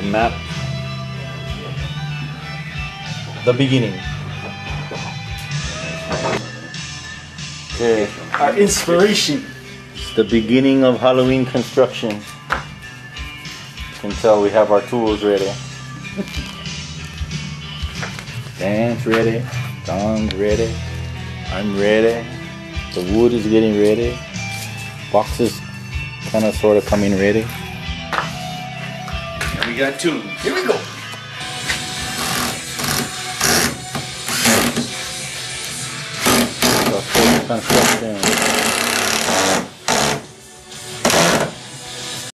map. The beginning. Okay. Our inspiration. It's the beginning of Halloween construction. You can tell we have our tools ready. Dan's ready. Don's ready. I'm ready. The wood is getting ready. Boxes kind of sort of coming ready. And we got tools. Here we go. So full construction.